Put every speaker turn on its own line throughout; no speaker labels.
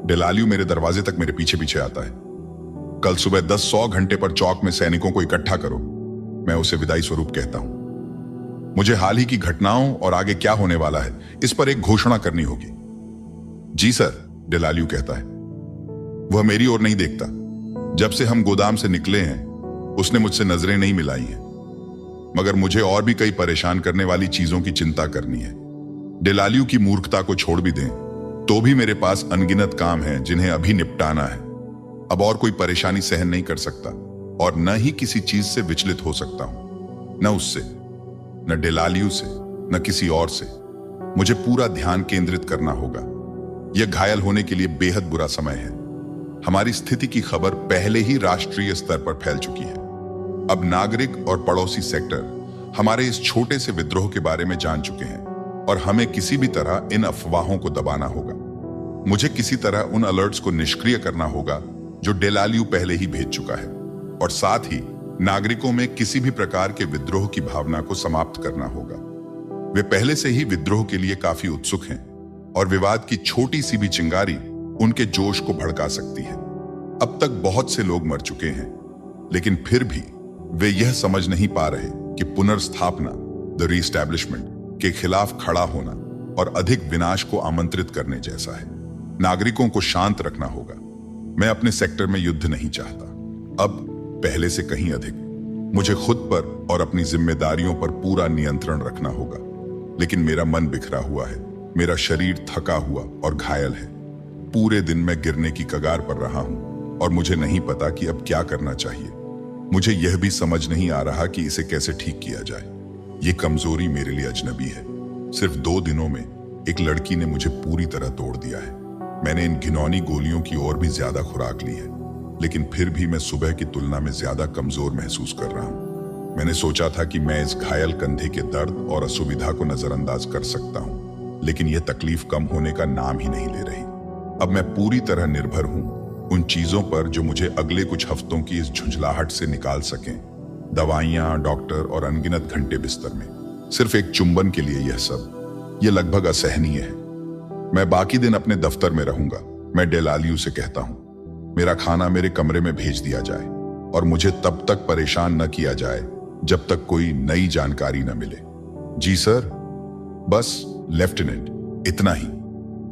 डेलालियो मेरे दरवाजे तक मेरे पीछे पीछे आता है। कल सुबह 10-100 घंटे पर चौक में सैनिकों को इकट्ठा करो, मैं उसे विदाई स्वरूप कहता हूं। मुझे हाल ही की घटनाओं और आगे क्या होने वाला है इस पर एक घोषणा करनी होगी। जी सर, डेलालियो कहता है। वह मेरी ओर नहीं देखता। जब से हम गोदाम से निकले हैं उसने मुझसे नजरें नहीं मिलाई हैं, मगर मुझे और भी कई परेशान करने वाली चीजों की चिंता करनी है। डेलालियो की मूर्खता को छोड़ भी दें तो भी मेरे पास अनगिनत काम हैं जिन्हें अभी निपटाना है। अब और कोई परेशानी सहन नहीं कर सकता और न ही किसी चीज से विचलित हो सकता हूं, न उससे, न डेलालियो से, न किसी और से। मुझे पूरा ध्यान केंद्रित करना होगा। यह घायल होने के लिए बेहद बुरा समय है। हमारी स्थिति की खबर पहले ही राष्ट्रीय स्तर पर फैल चुकी है। अब नागरिक और पड़ोसी सेक्टर हमारे इस छोटे से विद्रोह के बारे में जान चुके हैं और हमें किसी भी तरह इन अफवाहों को दबाना होगा। मुझे किसी तरह उन अलर्ट्स को निष्क्रिय करना होगा जो डेलालियो पहले ही भेज चुका है, और साथ ही नागरिकों में किसी भी प्रकार के विद्रोह की भावना को समाप्त करना होगा। वे पहले से ही विद्रोह के लिए काफी उत्सुक हैं और विवाद की छोटी सी भी चिंगारी उनके जोश को भड़का सकती है। अब तक बहुत से लोग मर चुके हैं, लेकिन फिर भी वे यह समझ नहीं पा रहे कि पुनर्स्थापना, द रीएस्टैब्लिशमेंट, के खिलाफ खड़ा होना और अधिक विनाश को आमंत्रित करने जैसा है। नागरिकों को शांत रखना होगा। मैं अपने सेक्टर में युद्ध नहीं चाहता। अब पहले से कहीं अधिक मुझे खुद पर और अपनी जिम्मेदारियों पर पूरा नियंत्रण रखना होगा। लेकिन मेरा मन बिखरा हुआ है, मेरा शरीर थका हुआ और घायल है। पूरे दिन मैं गिरने की कगार पर रहा हूं और मुझे नहीं पता कि अब क्या करना चाहिए। मुझे यह भी समझ नहीं आ रहा कि इसे कैसे ठीक किया जाए। ये कमजोरी मेरे लिए अजनबी है। सिर्फ 2 दिनों में एक लड़की ने मुझे पूरी तरह तोड़ दिया है। मैंने इन घिनौनी गोलियों की और भी ज्यादा खुराक ली है, लेकिन फिर भी मैं सुबह की तुलना में ज्यादा कमजोर महसूस कर रहा हूं। मैंने सोचा था कि मैं इस घायल कंधे के दर्द और असुविधा को नजरअंदाज कर सकता हूं, लेकिन यह तकलीफ कम होने का नाम ही नहीं ले रही। अब मैं पूरी तरह निर्भर हूं उन चीजों पर जो मुझे अगले कुछ हफ्तों की इस झुंझलाहट से निकाल सकें। दवाइयां, डॉक्टर और अनगिनत घंटे बिस्तर में सिर्फ एक चुंबन के लिए यह सब, यह लगभग असहनीय है। मैं बाकी दिन अपने दफ्तर में रहूंगा। मैं डेलालियो से कहता हूं मेरा खाना मेरे कमरे में भेज दिया जाए और मुझे तब तक परेशान न किया जाए जब तक कोई नई जानकारी न मिले। जी सर। बस लेफ्टिनेंट, इतना ही।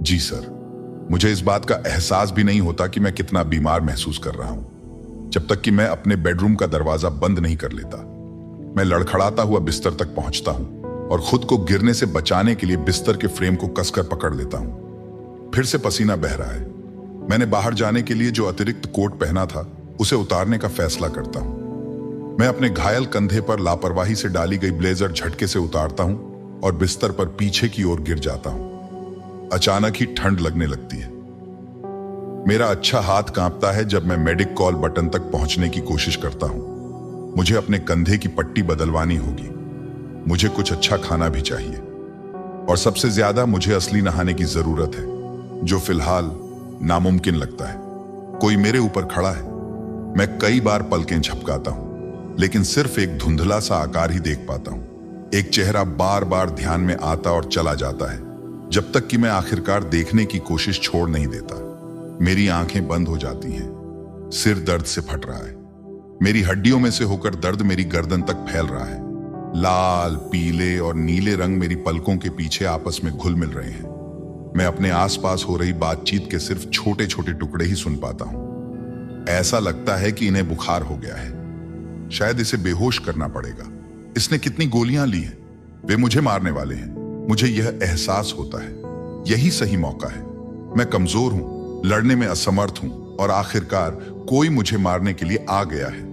जी सर। मुझे इस बात का एहसास भी नहीं होता कि मैं कितना बीमार महसूस कर रहा हूं जब तक कि मैं अपने बेडरूम का दरवाजा बंद नहीं कर लेता। मैं लड़खड़ाता हुआ बिस्तर तक पहुंचता हूं और खुद को गिरने से बचाने के लिए बिस्तर के फ्रेम को कसकर पकड़ लेता हूं। फिर से पसीना बह रहा है। मैंने बाहर जाने के लिए जो अतिरिक्त कोट पहना था उसे उतारने का फैसला करता हूं। मैं अपने घायल कंधे पर लापरवाही से डाली गई ब्लेजर झटके से उतारता हूं और बिस्तर पर पीछे की ओर गिर जाता हूं। अचानक ही ठंड लगने लगती है। मेरा अच्छा हाथ कांपता है जब मैं मेडिक कॉल बटन तक पहुंचने की कोशिश करता हूं। मुझे अपने कंधे की पट्टी बदलवानी होगी। मुझे कुछ अच्छा खाना भी चाहिए और सबसे ज्यादा मुझे असली नहाने की जरूरत है, जो फिलहाल नामुमकिन लगता है। कोई मेरे ऊपर खड़ा है। मैं कई बार पलकें झपकाता हूं, लेकिन सिर्फ एक धुंधला सा आकार ही देख पाता हूं। एक चेहरा बार बार ध्यान में आता और चला जाता है, जब तक कि मैं आखिरकार देखने की कोशिश छोड़ नहीं देता। मेरी आंखें बंद हो जाती हैं। सिर दर्द से फट रहा है। मेरी हड्डियों में से होकर दर्द मेरी गर्दन तक फैल रहा है। लाल, पीले और नीले रंग मेरी पलकों के पीछे आपस में घुल मिल रहे हैं। मैं अपने आसपास हो रही बातचीत के सिर्फ छोटे छोटे टुकड़े ही सुन पाता हूं। ऐसा लगता है कि इन्हें बुखार हो गया है। शायद इसे बेहोश करना पड़ेगा। इसने कितनी गोलियां ली हैं? वे मुझे मारने वाले हैं। मुझे यह एहसास होता है। यही सही मौका है। मैं कमजोर हूं, लड़ने में असमर्थ हूं और आखिरकार कोई मुझे मारने के लिए आ गया है।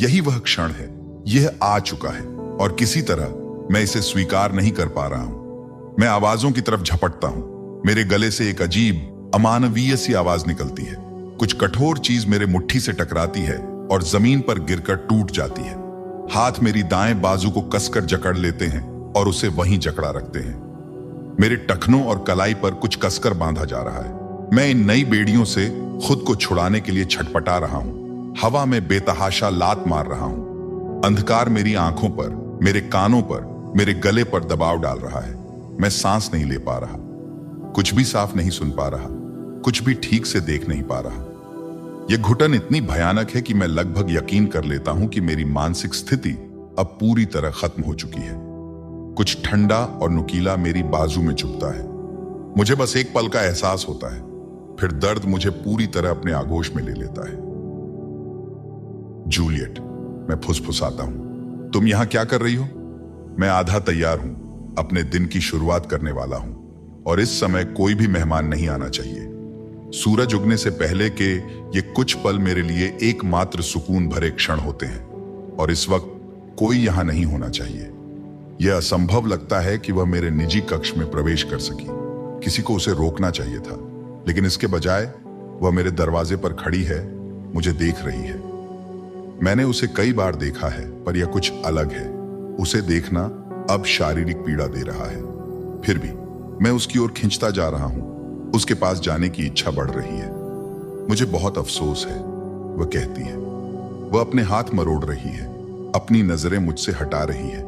यही वह क्षण है। यह आ चुका है और किसी तरह मैं इसे स्वीकार नहीं कर पा रहा हूं। मैं आवाजों की तरफ झपटता हूं। मेरे गले से एक अजीब, अमानवीय सी आवाज निकलती है। कुछ कठोर चीज मेरे मुट्ठी से टकराती है और जमीन पर गिरकर टूट जाती है। हाथ मेरी दाएं बाजू को कसकर जकड़ लेते हैं और उसे वहीं जकड़ा रखते हैं। मेरे टखनों और कलाई पर कुछ कसकर बांधा जा रहा है। मैं इन नई बेड़ियों से खुद को छुड़ाने के लिए छटपटा रहा हूं। हवा में बेतहाशा लात मार रहा हूं। अंधकार मेरी आंखों पर, मेरे कानों पर, मेरे गले पर दबाव डाल रहा है। मैं सांस नहीं ले पा रहा, कुछ भी साफ नहीं सुन पा रहा। कुछ भी ठीक से देख नहीं पा रहा। यह घुटन इतनी भयानक है कि मैं लगभग यकीन कर लेता हूं कि मेरी मानसिक स्थिति अब पूरी तरह खत्म हो चुकी है। कुछ ठंडा और नुकीला मेरी बाजू में चुभता है। मुझे बस एक पल का एहसास होता है, फिर दर्द मुझे पूरी तरह अपने आगोश में ले लेता है। जूलियट, मैं फुसफुसाता हूं, तुम यहां क्या कर रही हो? मैं आधा तैयार हूं, अपने दिन की शुरुआत करने वाला हूं और इस समय कोई भी मेहमान नहीं आना चाहिए। सूरज उगने से पहले के ये कुछ पल मेरे लिए एकमात्र सुकून भरे क्षण होते हैं और इस वक्त कोई यहां नहीं होना चाहिए। यह असंभव लगता है कि वह मेरे निजी कक्ष में प्रवेश कर सकी। किसी को उसे रोकना चाहिए था, लेकिन इसके बजाय वह मेरे दरवाजे पर खड़ी है, मुझे देख रही है। मैंने उसे कई बार देखा है, पर यह कुछ अलग है। उसे देखना अब शारीरिक पीड़ा दे रहा है। फिर भी मैं उसकी ओर खींचता जा रहा हूं। उसके पास जाने की इच्छा बढ़ रही है। मुझे बहुत अफसोस है, वह कहती है। वह अपने हाथ मरोड़ रही है, अपनी नजरें मुझसे हटा रही है।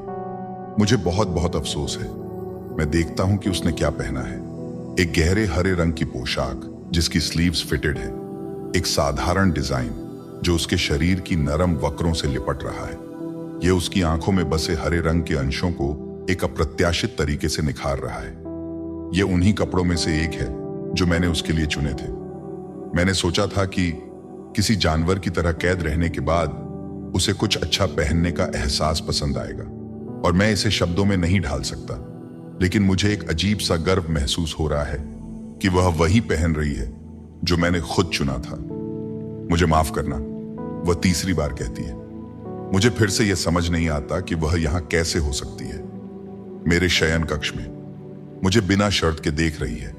मुझे बहुत बहुत अफसोस है। मैं देखता हूं कि उसने क्या पहना है। एक गहरे हरे रंग की पोशाक जिसकी स्लीव्स फिटेड है, एक साधारण डिजाइन जो उसके शरीर की नरम वक्रों से लिपट रहा है। यह उसकी आंखों में बसे हरे रंग के अंशों को एक अप्रत्याशित तरीके से निखार रहा है। यह उन्हीं कपड़ों में से एक है जो मैंने उसके लिए चुने थे। मैंने सोचा था कि किसी जानवर की तरह कैद रहने के बाद उसे कुछ अच्छा पहनने का एहसास पसंद आएगा और मैं इसे शब्दों में नहीं ढाल सकता, लेकिन मुझे एक अजीब सा गर्व महसूस हो रहा है कि वह वही पहन रही है जो मैंने खुद चुना था। मुझे माफ करना, वह तीसरी बार कहती है। मुझे फिर से यह समझ नहीं आता कि वह यहां कैसे हो सकती है। मेरे शयन कक्ष में मुझे बिना शर्त के देख रही है।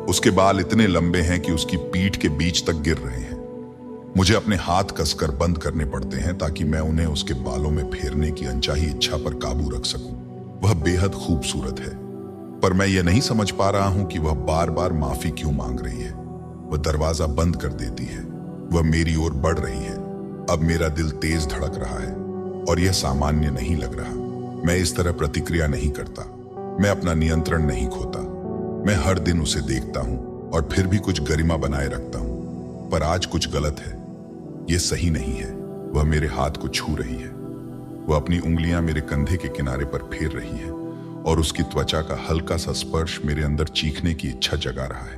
उसके बाल इतने लंबे हैं कि उसकी पीठ के बीच तक गिर रहे हैं। मुझे अपने हाथ कसकर बंद करने पड़ते हैं ताकि मैं उन्हें उसके बालों में फेरने की अनचाही इच्छा पर काबू रख सकूं। वह बेहद खूबसूरत है, पर मैं यह नहीं समझ पा रहा हूं कि वह बार बार माफी क्यों मांग रही है। वह दरवाजा बंद कर देती है। वह मेरी ओर बढ़ रही है। अब मेरा दिल तेज धड़क रहा है और यह सामान्य नहीं लग रहा। मैं इस तरह प्रतिक्रिया नहीं करता। मैं अपना नियंत्रण नहीं खोता। मैं हर दिन उसे देखता हूं और फिर भी कुछ गरिमा बनाए रखता हूं, पर आज कुछ गलत है। यह सही नहीं है। वह मेरे हाथ को छू रही है। वह अपनी उंगलियां मेरे कंधे के किनारे पर फेर रही है और उसकी त्वचा का हल्का सा स्पर्श मेरे अंदर चीखने की इच्छा जगा रहा है।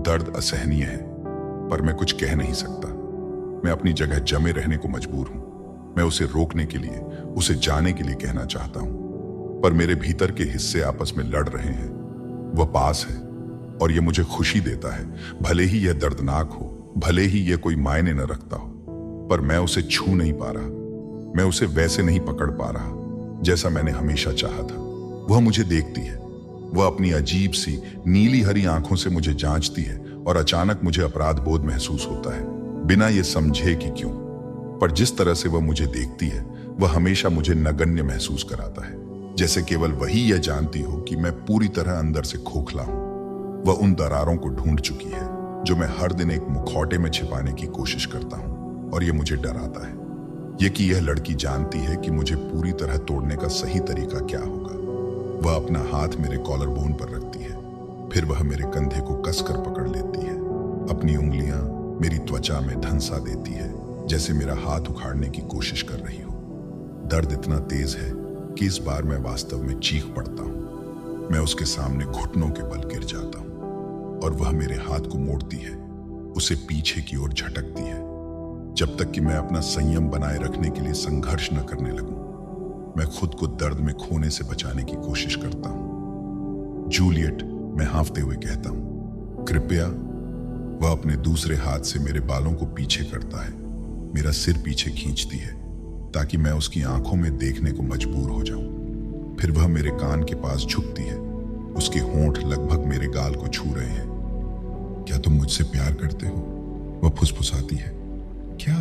दर्द असहनीय है, पर मैं कुछ कह नहीं सकता। मैं अपनी जगह जमे रहने को मजबूर हूं। मैं उसे रोकने के लिए, उसे जाने के लिए कहना चाहता हूं, पर मेरे भीतर के हिस्से आपस में लड़ रहे हैं। वह पास है और यह मुझे खुशी देता है, भले ही यह दर्दनाक हो, भले ही यह कोई मायने न रखता हो, पर मैं उसे छू नहीं पा रहा। मैं उसे वैसे नहीं पकड़ पा रहा जैसा मैंने हमेशा चाहा था। वह मुझे देखती है। वह अपनी अजीब सी नीली हरी आंखों से मुझे जांचती है और अचानक मुझे अपराध बोध महसूस होता है, बिना यह समझे कि क्यों। पर जिस तरह से वह मुझे देखती है, वह हमेशा मुझे नगण्य महसूस कराता है, जैसे केवल वही यह जानती हो कि मैं पूरी तरह अंदर से खोखला हूं। वह उन दरारों को ढूंढ चुकी है जो मैं हर दिन एक मुखौटे में छिपाने की कोशिश करता हूं, और यह मुझे डराता है। यह कि यह लड़की जानती है कि मुझे पूरी तरह तोड़ने का सही तरीका क्या होगा। वह अपना हाथ मेरे कॉलर बोन पर रखती है, फिर वह मेरे कंधे को कसकर पकड़ लेती है। अपनी उंगलियां मेरी त्वचा में धंसा देती है, जैसे मेरा हाथ उखाड़ने की कोशिश कर रही हो। दर्द इतना तेज है कि इस बार मैं वास्तव में चीख पड़ता हूं। मैं उसके सामने घुटनों के बल गिर जाता हूं और वह मेरे हाथ को मोड़ती है, उसे पीछे की ओर झटकती है, जब तक कि मैं अपना संयम बनाए रखने के लिए संघर्ष न करने लगूं। मैं खुद को दर्द में खोने से बचाने की कोशिश करता हूं। जूलियट, मैं हाँफते हुए कहता हूं, कृपया। वह अपने दूसरे हाथ से मेरे बालों को पीछे करता है, मेरा सिर पीछे खींचती है ताकि मैं उसकी आंखों में देखने को मजबूर हो जाऊं। फिर वह मेरे कान के पास झुकती है। उसके होंठ लगभग मेरे गाल को छू रहे हैं। क्या तुम मुझसे प्यार करते हो? वह फुसफुसाती है। क्या?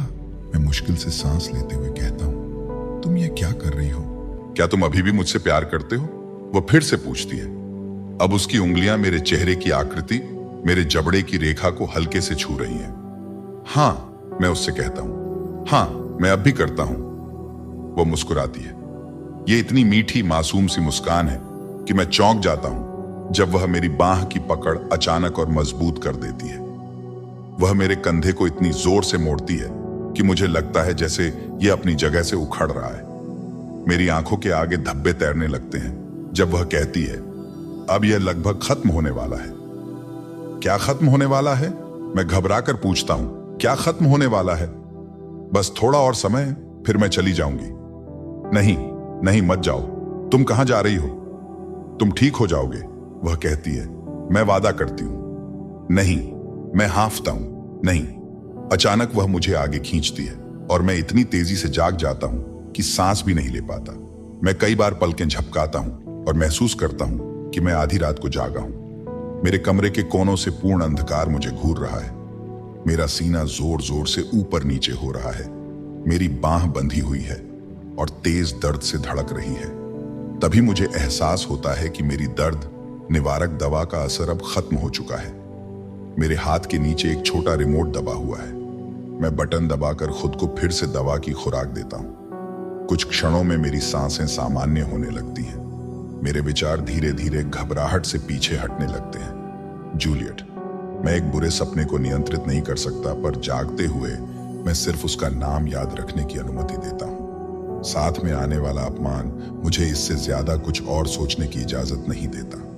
मैं मुश्किल से सांस लेते हुए कहता हूं, तुम ये क्या कर रही हो? क्या तुम अभी भी मुझसे प्यार करते हो? वह फिर से पूछती है। अब उसकी उंगलियां मेरे चेहरे की आकृति, मेरे जबड़े की रेखा को हल्के से छू रही हैं। हां, मैं उससे कहता हूं, हां, मैं अब भी करता हूं। वह मुस्कुराती है। यह इतनी मीठी मासूम सी मुस्कान है कि मैं चौंक जाता हूं। जब वह मेरी बाह की पकड़ अचानक और मजबूत कर देती है। वह मेरे कंधे को इतनी जोर से मोड़ती है कि मुझे लगता है जैसे यह अपनी जगह से उखड़ रहा है। मेरी आंखों के आगे धब्बे तैरने लगते हैं जब वह कहती है, अब यह लगभग खत्म होने वाला है। क्या खत्म होने वाला है? मैं घबरा कर पूछता हूं, क्या खत्म होने वाला है? बस थोड़ा और समय, फिर मैं चली जाऊंगी। नहीं नहीं, मत जाओ। तुम कहां जा रही हो? तुम ठीक हो जाओगे, वह कहती है। मैं वादा करती हूं। नहीं, मैं हांफता हूं। नहीं। अचानक वह मुझे आगे खींचती है और मैं इतनी तेजी से जाग जाता हूं कि सांस भी नहीं ले पाता। मैं कई बार पलकें झपकाता हूं और महसूस करता हूं कि मैं आधी रात को जागा हूं। मेरे कमरे के कोनों से पूर्ण अंधकार मुझे घूर रहा है। मेरा सीना जोर जोर से ऊपर नीचे हो रहा है। मेरी बांह बंधी हुई है और तेज दर्द से धड़क रही है। तभी मुझे एहसास होता है कि मेरी दर्द निवारक दवा का असर अब खत्म हो चुका है। मेरे हाथ के नीचे एक छोटा रिमोट दबा हुआ है। मैं बटन दबाकर खुद को फिर से दवा की खुराक देता हूं। कुछ क्षणों में मेरी सांसें सामान्य होने लगती हैं। मेरे विचार धीरे धीरे घबराहट से पीछे हटने लगते हैं। जूलियट, मैं एक बुरे सपने को नियंत्रित नहीं कर सकता, पर जागते हुए मैं सिर्फ उसका नाम याद रखने की अनुमति देता हूं। साथ में आने वाला अपमान मुझे इससे ज्यादा कुछ और सोचने की इजाजत नहीं देता।